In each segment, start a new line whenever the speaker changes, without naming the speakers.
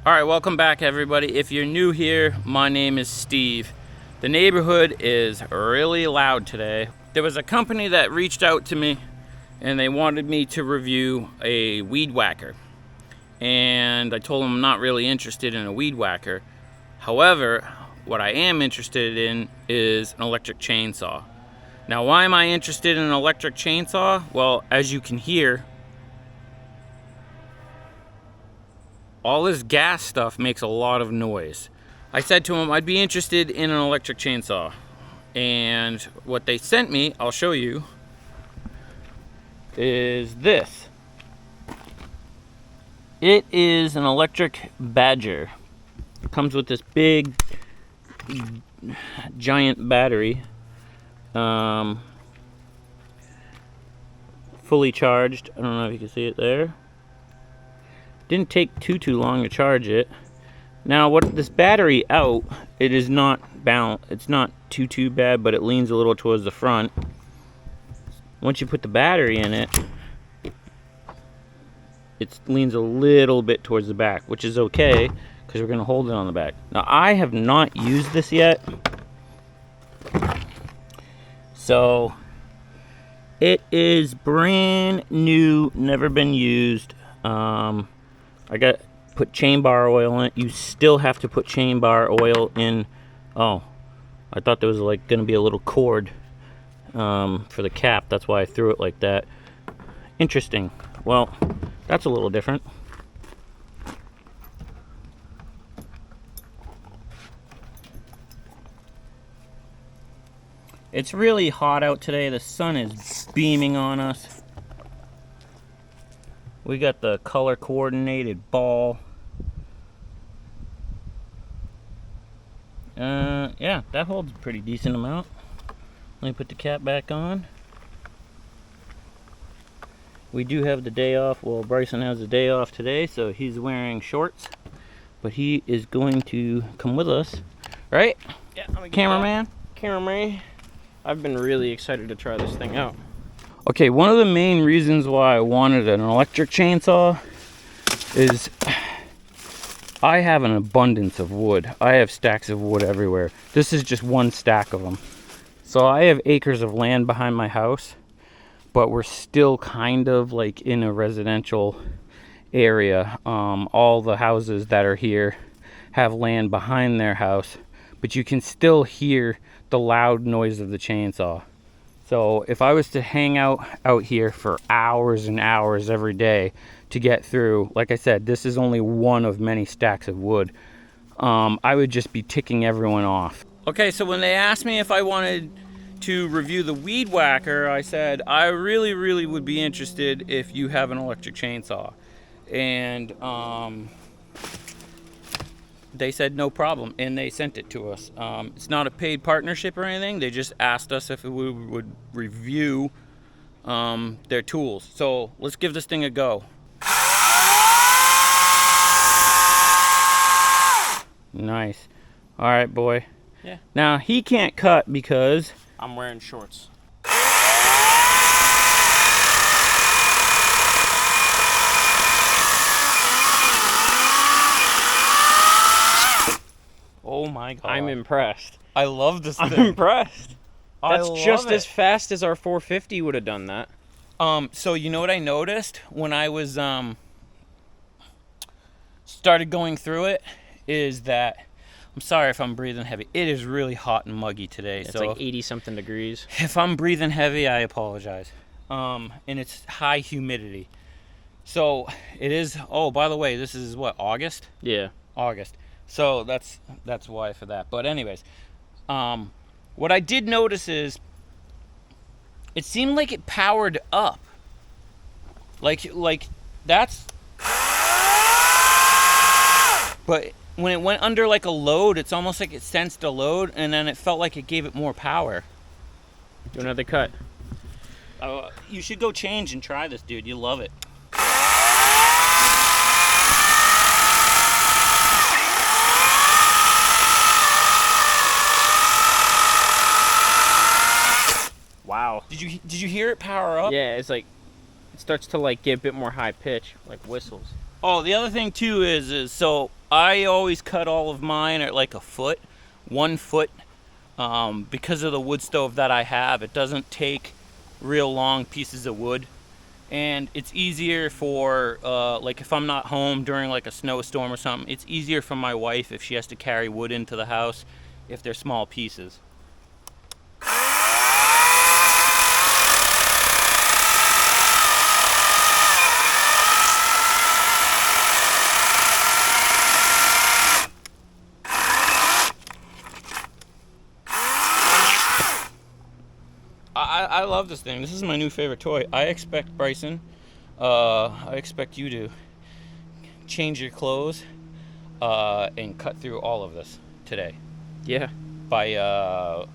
Alright, welcome back everybody. If you're new here, my name is Steve. The neighborhood is really loud today. There was a company that reached out to me and they wanted me to review a weed whacker. And I told them I'm not really interested in a weed whacker. However, what I am interested in is an electric chainsaw. Now, why am I interested in an electric chainsaw? Well, as you can hear, all this gas stuff makes a lot of noise. I said to him I'd be interested in an electric chainsaw. And what they sent me, I'll show you, is this. It is an electric Badger. It comes with this big, giant battery. Fully charged. I don't know if you can see it there. Didn't take too long to charge it. Now, what this battery out, it is not balanced. It's not too bad, but it leans a little towards the front. Once you put the battery in it, it leans a little bit towards the back, which is okay because we're going to hold it on the back. Now, I have not used this yet, so it is brand new, never been used. I got put chain bar oil in it. You still have to put chain bar oil in. Oh, I thought there was like going to be a little cord for the cap. That's why I threw it like that. Interesting. Well, that's a little different. It's really hot out today. The sun is beaming on us. We got the color coordinated ball. Yeah, that holds a pretty decent amount. Let me put the cap back on. We do have the day off. Well, Bryson has the day off today, so he's wearing shorts. But he is going to come with us, right?
Yeah,
Cameraman?
Cameraman. I've been really excited to try this thing out.
Okay, one of the main reasons why I wanted an electric chainsaw is I have an abundance of wood. I have stacks of wood everywhere. This is just one stack of them. So I have acres of land behind my house, but we're still kind of like in a residential area. All the houses that are here have land behind their house, but you can still hear the loud noise of the chainsaw. So if I was to hang out here for hours and hours every day to get through, like I said, this is only one of many stacks of wood. I would just be ticking everyone off. Okay, so when they asked me if I wanted to review the weed whacker, I said I really would be interested if you have an electric chainsaw. And they said no problem, and they sent it to us. It's not a paid partnership or anything. They just asked us if we would review their tools. So let's give this thing a go. Nice. All right, boy.
Yeah.
Now, he can't cut because
I'm wearing shorts.
oh my god.
I'm impressed.
I love this thing.
I'm impressed.
I
That's
love
just
it.
as fast as our 450 would have done that.
So you know what I noticed when I was started going through it is that, I'm sorry if I'm breathing heavy. It is really hot and muggy today.
It's
so
like 80 something degrees.
if I'm breathing heavy, I apologize. And it's high humidity. So it is, oh, by the way, this is what, August?
Yeah.
August. So that's why for that. But anyways, what I did notice is it seemed like it powered up. Like that's, but when it went under like a load, it's almost like it sensed a load, and then it felt like it gave it more power.
Do another cut.
You should go change and try this, dude. You love it.
Wow.
Did you hear it power up?
Yeah, it's like it starts to like get a bit more high pitch, like whistles.
Oh, the other thing too is so I always cut all of mine at like a foot, 1 foot, because of the wood stove that I have. It doesn't take real long pieces of wood, and it's easier for like if I'm not home during like a snowstorm or something. It's easier for my wife if she has to carry wood into the house if they're small pieces. I love this thing. This is my new favorite toy. I expect, Bryson, I expect you to change your clothes and cut through all of this today.
Yeah.
By,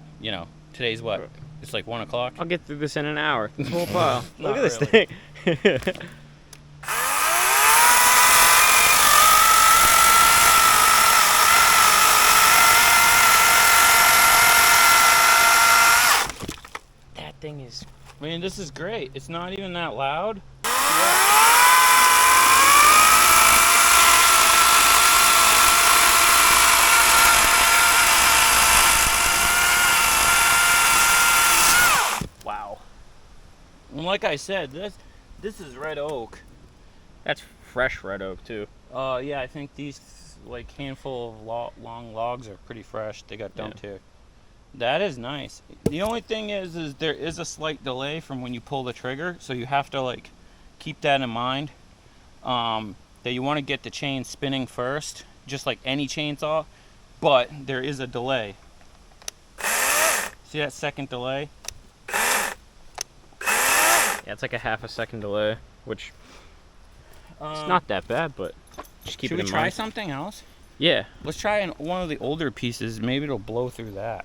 today's what? It's like 1 o'clock?
I'll get through this in an hour. This whole pile. Look at this
really.
thing. That thing is...
I mean, this is great. It's not even that loud.
Wow.
And like I said, this is red oak.
That's fresh red oak, too.
Yeah, I think these like handful of long logs are pretty fresh. They got dumped here. That is nice. The only thing is there is a slight delay from when you pull the trigger, so you have to like keep that in mind. That you want to get the chain spinning first, just like any chainsaw, but there is a delay. See that second delay?
Yeah, it's like a half a second delay, which it's not that bad, but just keep it in mind.
Should we try something else?
Yeah.
Let's try one of the older pieces. Maybe it'll blow through that.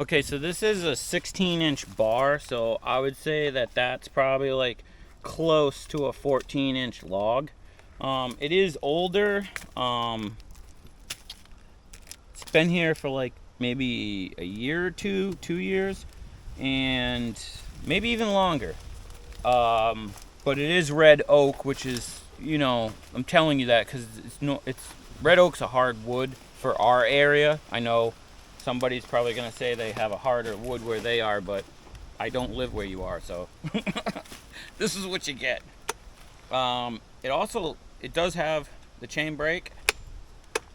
Okay, so this is a 16-inch bar, so I would say that that's probably like close to a 14-inch log. It is older. It's been here for like maybe a year or 2 years, and maybe even longer. But it is red oak, which is, I'm telling you that because it's red oak's a hard wood for our area. I know somebody's probably gonna say they have a harder wood where they are, but I don't live where you are, so this is what you get. It does have the chain brake,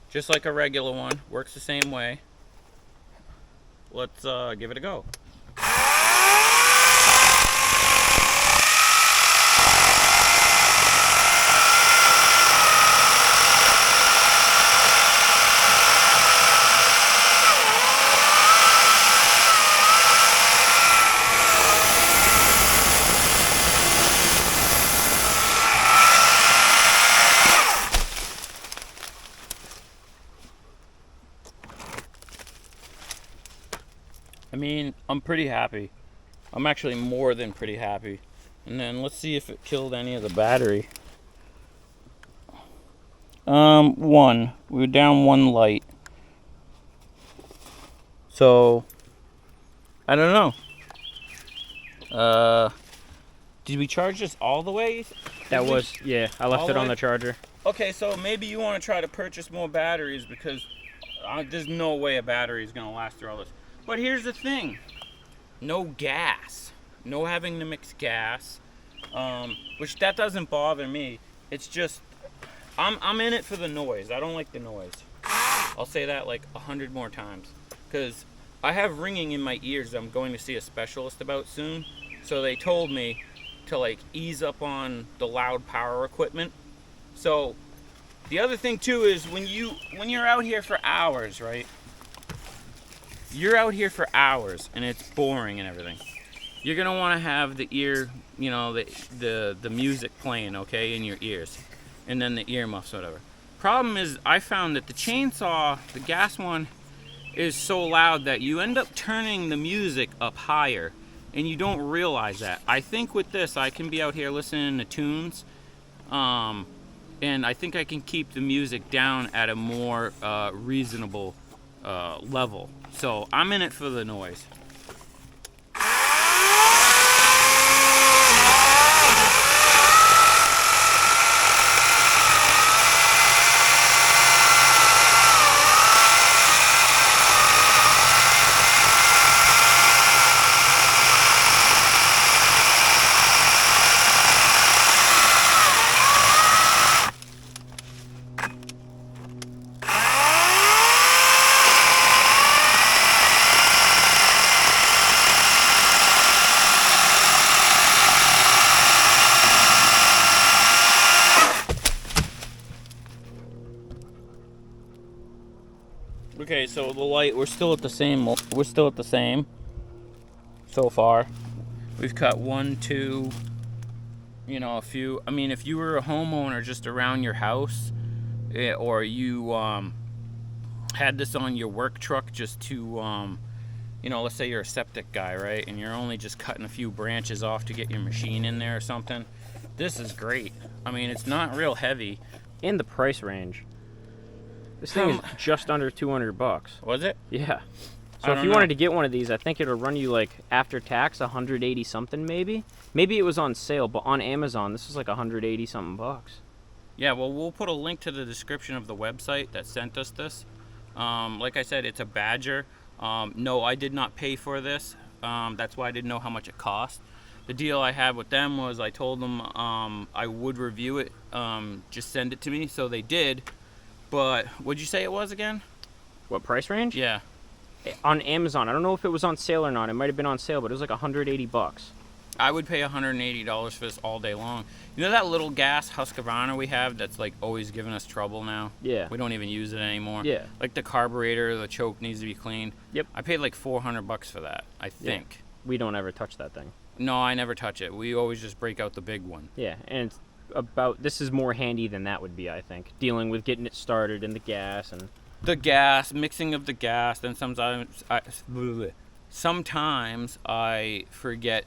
just like a regular one. Works the same way. Let's give it a go. I mean, I'm pretty happy. I'm actually more than pretty happy. And then let's see if it killed any of the battery. One. We were down one light. So, I don't know. Did we charge this all the way?
Yeah, I left it on the charger.
Okay, so maybe you want to try to purchase more batteries because there's no way a battery is going to last through all this. But here's the thing, no gas, no having to mix gas, which that doesn't bother me. It's just, I'm in it for the noise. I don't like the noise. I'll say that like 100 more times, because I have ringing in my ears that I'm going to see a specialist about soon. So they told me to like ease up on the loud power equipment. So the other thing too is when you're out here for hours, right? You're out here for hours and it's boring and everything. You're gonna want to have the ear, the music playing, okay, in your ears, and then the earmuffs, whatever. Problem is, I found that the chainsaw, the gas one, is so loud that you end up turning the music up higher, and you don't realize that. I think with this, I can be out here listening to tunes, and I think I can keep the music down at a more reasonable level. So I'm in it for the noise. Okay, so the light, we're still at the same so far. We've cut 1, 2, you know, a few. I mean, if you were a homeowner just around your house, or you had this on your work truck just to, you know, let's say you're a septic guy, right? And you're only just cutting a few branches off to get your machine in there or something. This is great. I mean, it's not real heavy.
In the price range. This thing is just under $200.
Was it?
Yeah.
I
So if
don't
you
know.
wanted to get one of these, I think it'll run you like after tax 180 something maybe. Maybe it was on sale, but on Amazon this is like 180 something bucks.
Yeah, well, we'll put a link to the description of the website that sent us this. Like I said, it's a Badger. No, I did not pay for this. That's why I didn't know how much it cost. The deal I had with them was I told them I would review it, just send it to me, so they did. But what'd you say it was again?
What price range?
Yeah.
On Amazon. I don't know if it was on sale or not. It might have been on sale, but it was like 180 bucks.
I would pay $180 for this all day long. You know that little gas Husqvarna we have that's like always giving us trouble now?
Yeah.
We don't even use it anymore.
Yeah.
Like the carburetor, the choke needs to be cleaned.
Yep.
I paid like $400 for that, I think.
We don't ever touch that thing.
No, I never touch it. We always just break out the big one.
Yeah, and it's this is more handy than that would be, I think. Dealing with getting it started and the gas and
The gas, mixing of the gas, then sometimes I forget.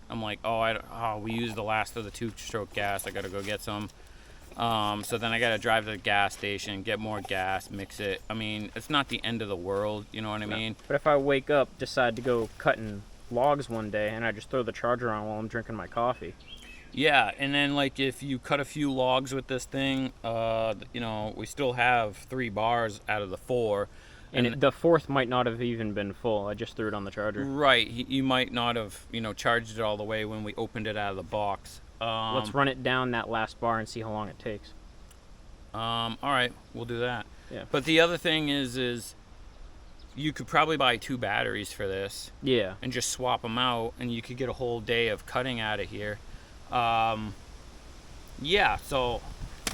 I'm like, we used the last of the 2-stroke gas. I gotta go get some. So then I gotta drive to the gas station, get more gas, mix it. I mean, it's not the end of the world, you know what I mean?
But if I wake up, decide to go cutting logs one day, and I just throw the charger on while I'm drinking my coffee.
Yeah, and then like if you cut a few logs with this thing, you know, we still have 3 bars out of the 4.
And the fourth might not have even been full. I just threw it on the charger.
Right, you might not have, you know, charged it all the way when we opened it out of the box.
Let's run it down that last bar and see how long it takes.
All right, we'll do that.
Yeah.
But the other thing is you could probably buy 2 batteries for this
Yeah.
and just swap them out, and you could get a whole day of cutting out of here. Yeah, so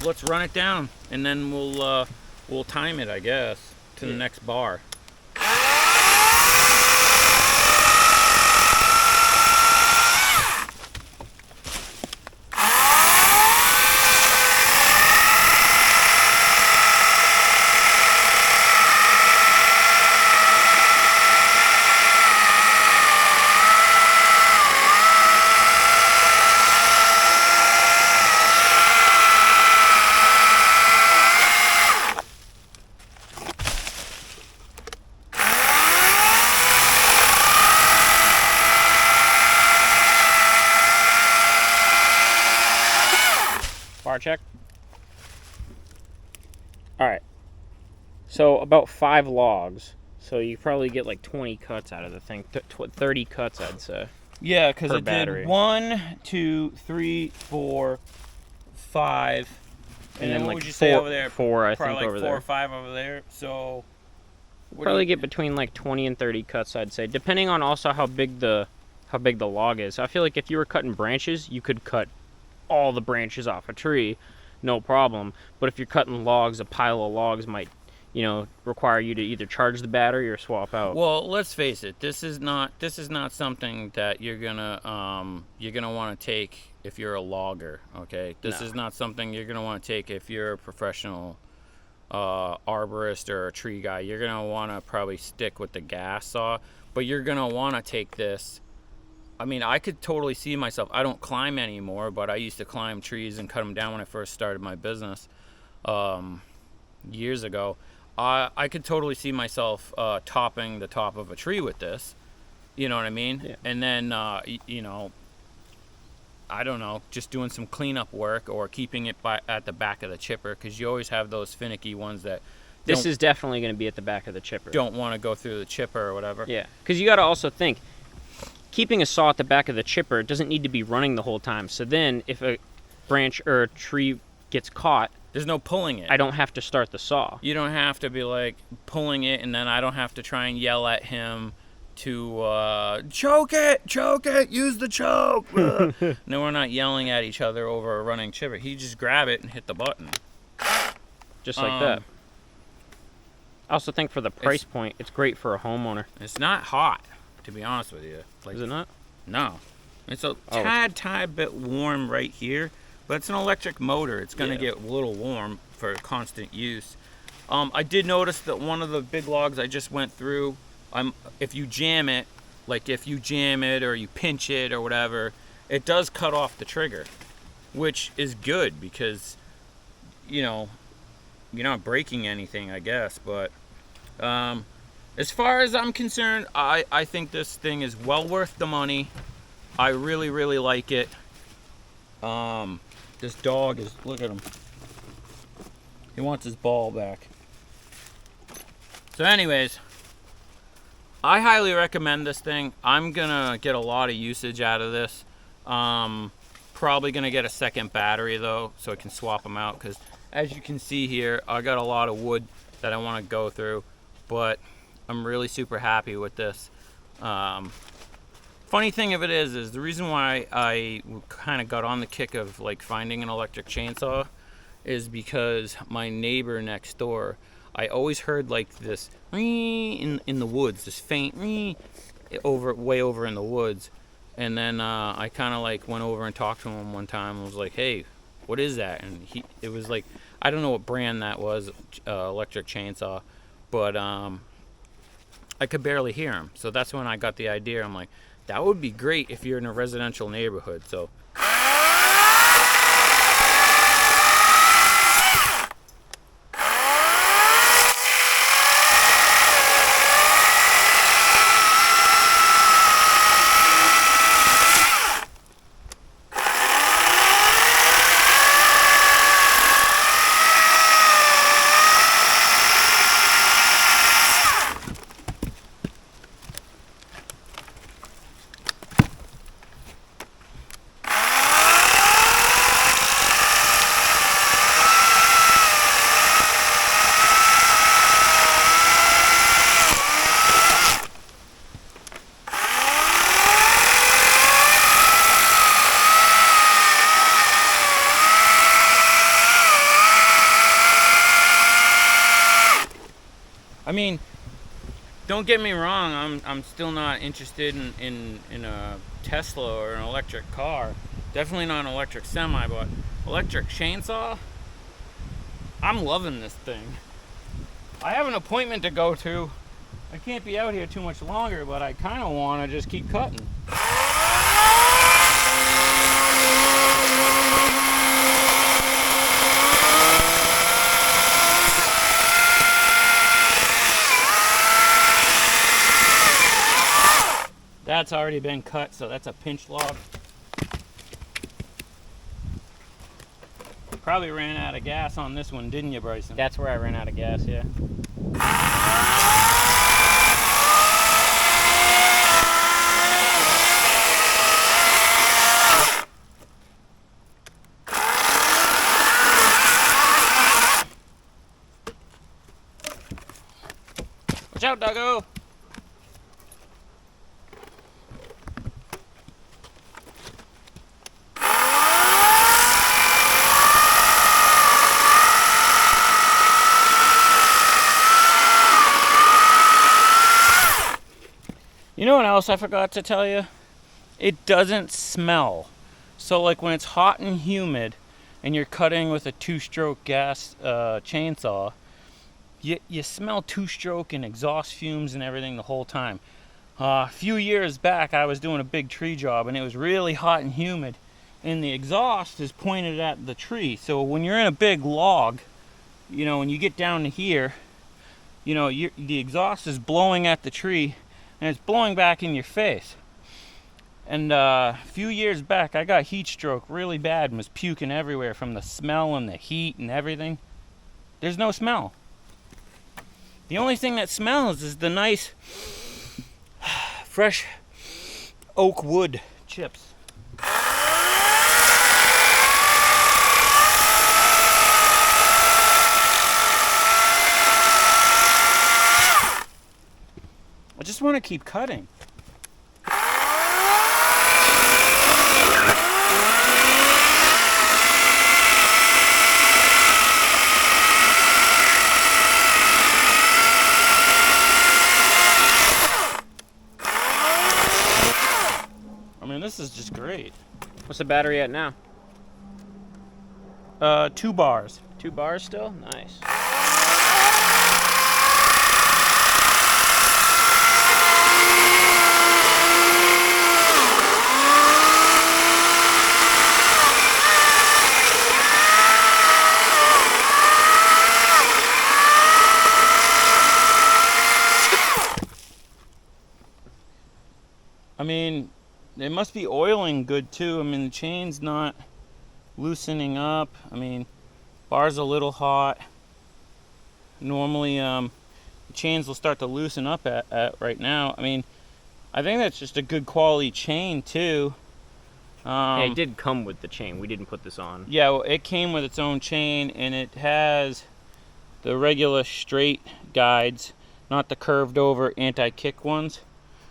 let's run it down, and then we'll time it, I guess, to the next bar.
Bar check. Alright. So about 5 logs. So you probably get like 20 cuts out of the thing. 30 cuts, I'd say.
Yeah, because
Per
it
battery.
did 1, 2, 3, 4, 5, and then what
like
would you say over there?
4, I
Probably
think,
like
over
4
there.
or 5 over there. So what do
Probably
you-
get between like 20 and 30 cuts, I'd say, depending on also how big the log is. I feel like if you were cutting branches, you could cut all the branches off a tree, no problem. But if you're cutting logs, a pile of logs might, you know, require you to either charge the battery or swap out.
Well, let's face it. This is not something that you're gonna want to take if you're a logger. Okay, this
No.
is not something you're gonna want to take if you're a professional arborist or a tree guy. You're gonna want to probably stick with the gas saw, but you're gonna want to take this. I mean, I could totally see myself. I don't climb anymore, but I used to climb trees and cut them down when I first started my business years ago. I could totally see myself topping the top of a tree with this. You know what I mean?
Yeah.
And then, you know, I don't know, just doing some cleanup work or keeping it at the back of the chipper, because you always have those finicky ones that
This is definitely going to be at the back of the chipper.
don't want to go through the chipper or whatever.
Yeah, because you got to also think, keeping a saw at the back of the chipper doesn't need to be running the whole time. So then if a branch or a tree gets caught,
There's no pulling it.
I don't have to start the saw.
You don't have to be like pulling it, and then I don't have to try and yell at him to choke it, use the choke. No, we're not yelling at each other over a running chipper. He just grab it and hit the button.
Just like that. I also think for the price point, it's great for a homeowner.
It's not hot, to be honest with you. Like,
Is it not?
No. It's a tad bit warm right here, but it's an electric motor. It's going to get a little warm for constant use. I did notice that one of the big logs I just went through, if you jam it, or you pinch it or whatever, it does cut off the trigger, which is good because, you know, you're not breaking anything, I guess. But as far as I'm concerned, I think this thing is well worth the money. I really, really like it. This dog is, look at him. He wants his ball back. So anyways, I highly recommend this thing. I'm gonna get a lot of usage out of this. Probably gonna get a second battery though, so I can swap them out, because as you can see here, I got a lot of wood that I want to go through, but I'm really super happy with this. Funny thing of it is the reason why I kind of got on the kick of like finding an electric chainsaw is because my neighbor next door, I always heard like this in the woods, this faint way over in the woods. And then I kind of like went over and talked to him one time and was like, hey, what is that? And it was like, I don't know what brand that was, electric chainsaw, but I could barely hear him. So that's when I got the idea. I'm like, that would be great if you're in a residential neighborhood. So I mean, don't get me wrong, I'm still not interested in a Tesla or an electric car. Definitely not an electric semi, but electric chainsaw, I'm loving this thing. I have an appointment to go to. I can't be out here too much longer, but I kind of want to just keep cutting. That's already been cut, so that's a pinch log. Probably ran out of gas on this one, didn't you, Bryson?
That's where I ran out of gas, yeah.
Watch out, doggo! You know what else I forgot to tell you? It doesn't smell. So like when it's hot and humid and you're cutting with a two-stroke gas chainsaw, you smell two-stroke and exhaust fumes and everything the whole time. A few years back I was doing a big tree job and it was really hot and humid and the exhaust is pointed at the tree. So when you're in a big log, you know, when you get down to here, you know, the exhaust is blowing at the tree and it's blowing back in your face. And a few years back, I got heat stroke really bad and was puking everywhere from the smell and the heat and everything. There's no smell. The only thing that smells is the nice, fresh oak wood chips. I just want to keep cutting. this is just great.
What's the battery at now?
2 bars.
2 bars still? Nice.
I mean, it must be oiling good too. I mean, the chain's not loosening up. I mean, bar's a little hot. Normally, the chains will start to loosen up at right now. I mean, I think that's just a good quality chain too.
Yeah, it did come with the chain. We didn't put this on.
Yeah, well, it came with its own chain, and it has the regular straight guides, not the curved over anti-kick ones,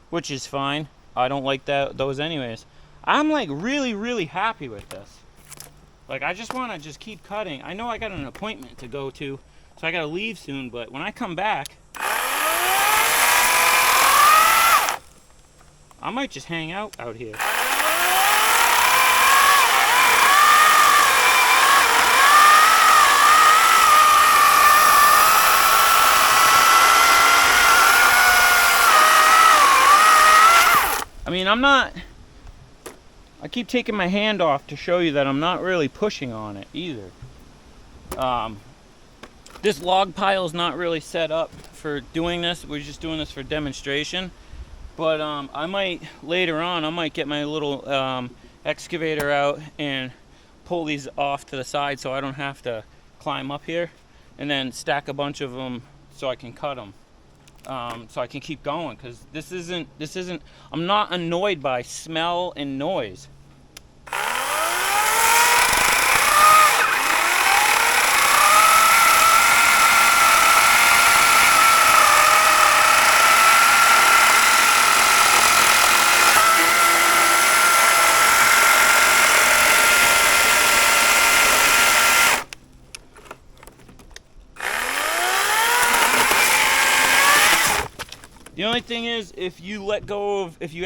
which is fine. I don't like those anyways. I'm like really happy with this. Like, I just want to just keep cutting. I know I got an appointment to go to, so I got to leave soon, but when I come back, I might just hang out here. I mean, I keep taking my hand off to show you that I'm not really pushing on it either. This log pile is not really set up for doing this. We're just doing this for demonstration. But I might, later on, I might get my little excavator out and pull these off to the side so I don't have to climb up here, and then stack a bunch of them so I can cut them. So I can keep going, because this isn't, I'm not annoyed by smell and noise. The only thing is, if you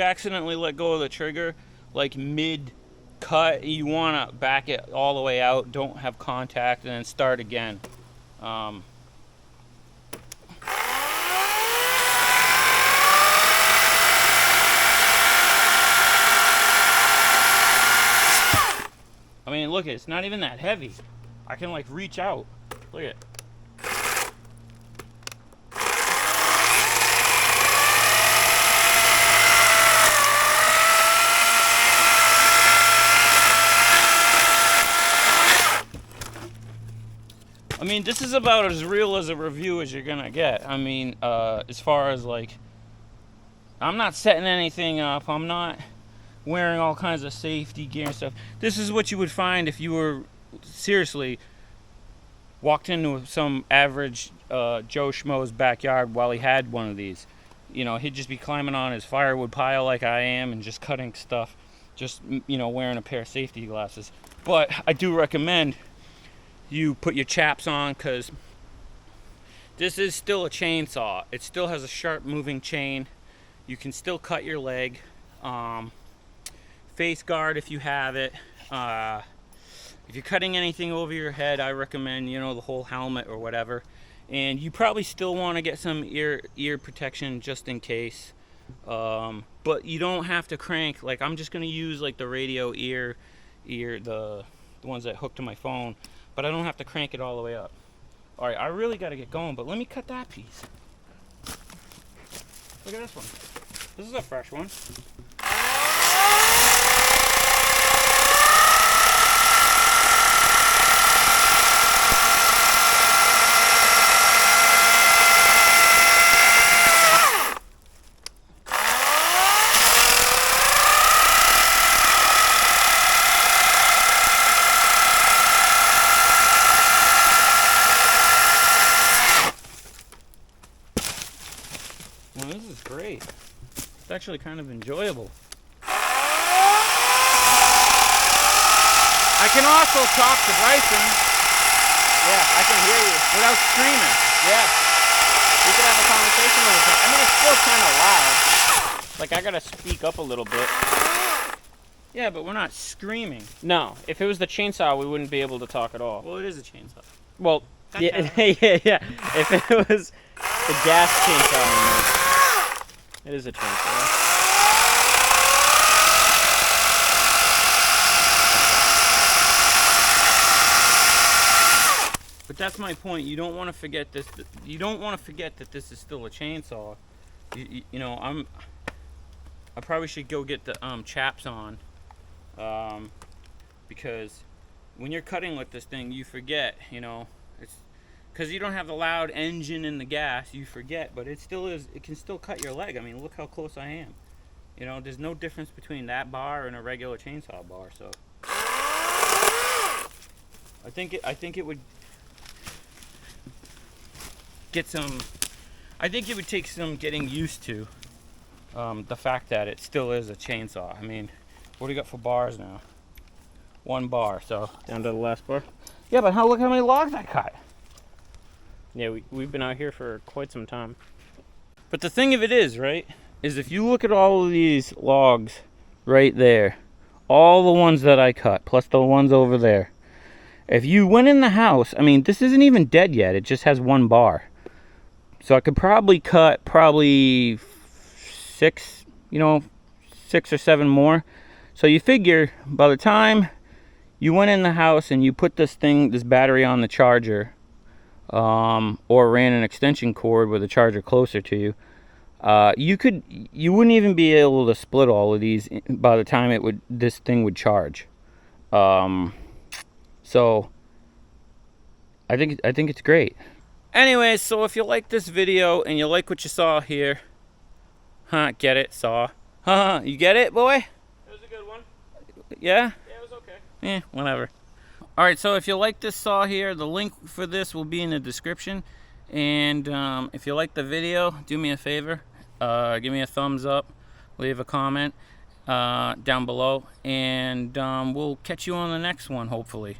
accidentally let go of the trigger, like mid-cut, you want to back it all the way out, don't have contact, and then start again. I mean, look, it's not even that heavy. I can like reach out. Look at it. I mean, this is about as real as a review as you're gonna get. I mean, as far as like, I'm not setting anything up. I'm not wearing all kinds of safety gear and stuff. This is what you would find if you were seriously walked into some average Joe Schmo's backyard while he had one of these. You know, he'd just be climbing on his firewood pile like I am and just cutting stuff, just, you know, wearing a pair of safety glasses. But I do recommend you put your chaps on, because this is still a chainsaw. It still has a sharp moving chain. You can still cut your leg. Face guard if you have it. If you're cutting anything over your head, I recommend, you know, the whole helmet or whatever. And you probably still want to get some ear protection just in case. But you don't have to crank. Like, I'm just going to use like the radio ear, the ones that hook to my phone. But I don't have to crank it all the way up. All right, I really got to get going, but let me cut that piece. Look at this one. This is a fresh one. Well, this is great. It's actually kind of enjoyable. I can also talk to Bryson. Yeah, I can hear you. Without screaming. Yeah. We could have a conversation over time. I mean, it's still kind of loud. Like, I gotta speak up a little bit. Yeah, but we're not screaming.
No, if it was the chainsaw, we wouldn't be able to talk at all.
Well, it is a chainsaw.
Well, yeah, yeah. If it was the gas chainsaw, it is a chainsaw.
But that's my point. You don't want to forget this. You don't want to forget that this is still a chainsaw. You know, I probably should go get the chaps on, because when you're cutting with this thing, you forget. You know, it's because you don't have the loud engine and the gas. You forget, but it still is. It can still cut your leg. I mean, look how close I am. You know, there's no difference between that bar and a regular chainsaw bar. So I think it would get some. I think it would take some getting used to. The fact that it still is a chainsaw. I mean, what do you got for bars now? 1 bar. So
Down to the last bar.
yeah, but look how many logs I cut.
Yeah, we've been out here for quite some time.
But the thing of it is, right, is if you look at all of these logs right there, all the ones that I cut, plus the ones over there, if you went in the house, I mean, this isn't even dead yet. It just has 1 bar. So I could probably cut 6, you know, 6 or 7 more. So you figure by the time you went in the house and you put this battery on the charger, or ran an extension cord with a charger closer to you, you wouldn't even be able to split all of these by the time this thing would charge. So I think it's great. Anyways, so if you like this video and you like what you saw here, get it, saw, you get it, boy?
It was a good one.
Yeah?
Yeah, it was okay.
Whatever. All right, so if you like this saw here, the link for this will be in the description. And if you like the video, do me a favor, give me a thumbs up, leave a comment down below, and we'll catch you on the next one, hopefully.